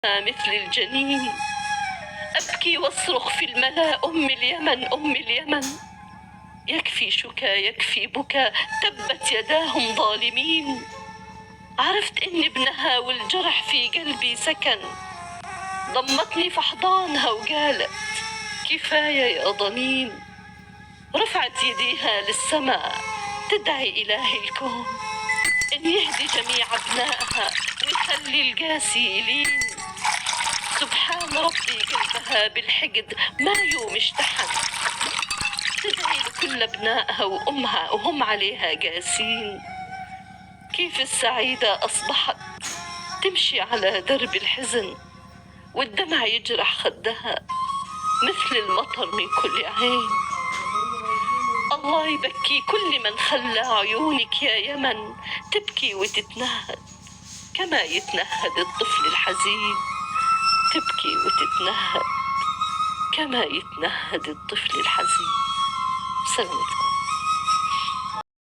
مثل الجنين، أبكي واصرخ في الملا أم اليمن أم اليمن. يكفي شكا يكفي بكا، تبت يداهم ظالمين. عرفت إن ابنها والجرح في قلبي سكن، ضمتني في حضانها وقالت كفاية يا ضنين. رفعت يديها للسماء تدعي إله الكون إن يهدي جميع أبنائها ويخلي القاسي يلين. سبحان ربي قلبها بالحقد ما يوم اشتحن، تدعي لكل أبنائها وأمها وهم عليها قاسين. كيف السعيدة أصبحت تمشي على درب الحزن، والدمع يجرح خدها مثل المطر من كل عين. الله يبكي كل من خلى عيونك يا يمن تبكي وتتنهد كما يتنهد الطفل الحزين. تبكي وتتنهد كما يتنهد الطفل الحزين. سلامتكم.